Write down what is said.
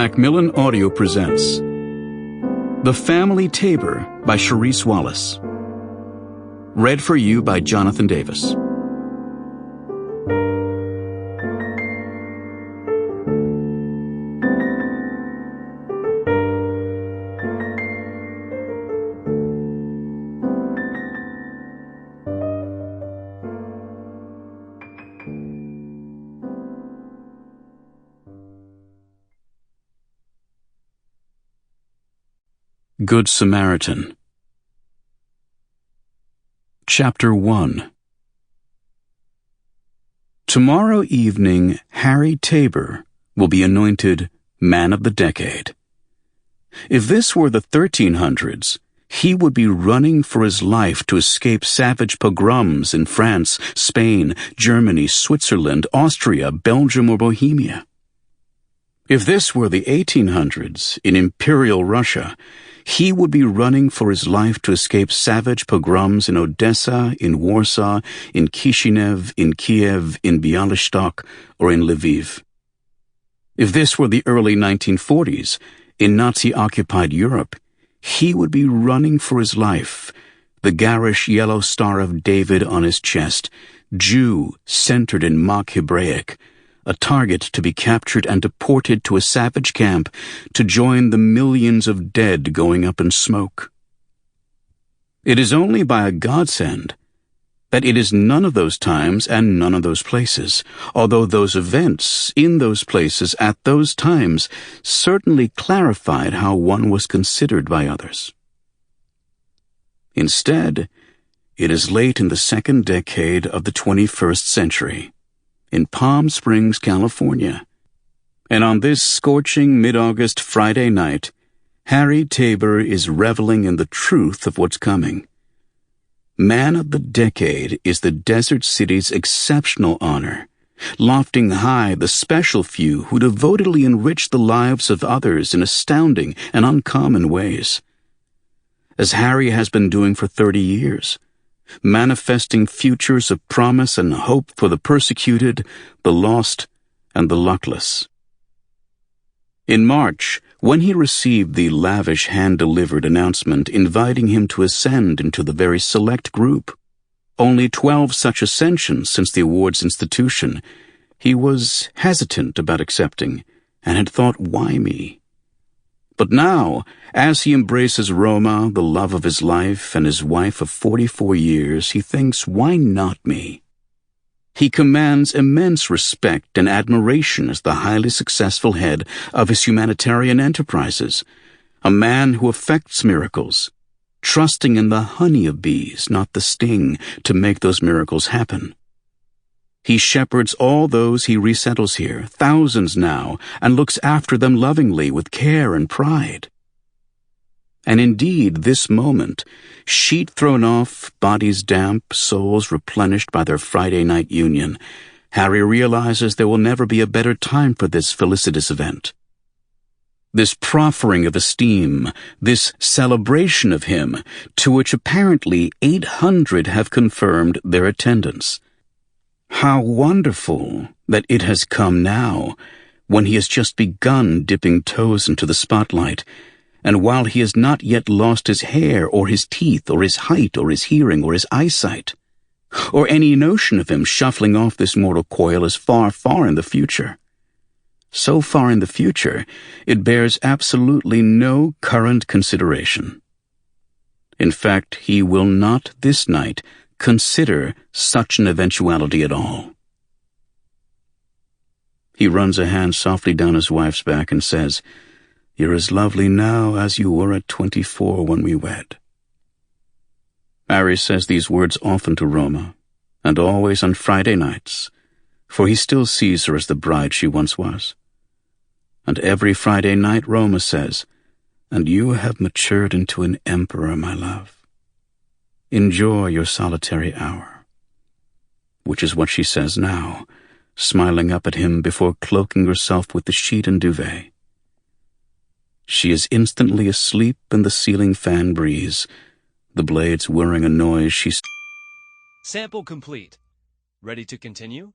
Macmillan Audio presents The Family Tabor by Cherise Wolas. Read for you by Jonathan Davis. Good Samaritan. Chapter 1. Tomorrow evening, Harry Tabor will be anointed Man of the Decade. If this were the 1300s, he would be running for his life to escape savage pogroms in France, Spain, Germany, Switzerland, Austria, Belgium, or Bohemia. If this were the 1800s, in Imperial Russia, he would be running for his life to escape savage pogroms in Odessa, in Warsaw, in Kishinev, in Kiev, in Bialystok, or in Lviv. If this were the early 1940s, in Nazi-occupied Europe, he would be running for his life, the garish yellow Star of David on his chest, Jew centered in mock Hebraic, a target to be captured and deported to a savage camp to join the millions of dead going up in smoke. It is only by a godsend that it is none of those times and none of those places, although those events in those places at those times certainly clarified how one was considered by others. Instead, it is late in the second decade of the 21st century, in Palm Springs, California, and on this scorching mid-August Friday night, Harry Tabor is reveling in the truth of what's coming. Man of the Decade is the desert city's exceptional honor, lofting high the special few who devotedly enrich the lives of others in astounding and uncommon ways, as Harry has been doing for 30 years. Manifesting futures of promise and hope for the persecuted, the lost, and the luckless. In March, when he received the lavish hand-delivered announcement inviting him to ascend into the very select group, only 12 such ascensions since the award's institution, he was hesitant about accepting and had thought, why me? But now, as he embraces Roma, the love of his life, and his wife of 44 years, he thinks, why not me? He commands immense respect and admiration as the highly successful head of his humanitarian enterprises, a man who effects miracles, trusting in the honey of bees, not the sting, to make those miracles happen. He shepherds all those he resettles here, thousands now, and looks after them lovingly with care and pride. And indeed, this moment, sheet thrown off, bodies damp, souls replenished by their Friday night union, Harry realizes there will never be a better time for this felicitous event. This proffering of esteem, this celebration of him, to which apparently 800 have confirmed their attendance. How wonderful that it has come now, when he has just begun dipping toes into the spotlight, and while he has not yet lost his hair or his teeth or his height or his hearing or his eyesight, or any notion of him shuffling off this mortal coil is far, far in the future. So far in the future, it bears absolutely no current consideration. In fact, he will not this night consider such an eventuality at all. He runs a hand softly down his wife's back and says, "You're as lovely now as you were at 24 when we wed." Harry says these words often to Roma, and always on Friday nights, for he still sees her as the bride she once was. And every Friday night Roma says, "And you have matured into an emperor, my love. Enjoy your solitary hour," which is what she says now, smiling up at him before cloaking herself with the sheet and duvet. She is instantly asleep in the ceiling fan breeze, the blades whirring a noise she... Sample complete. Ready to continue?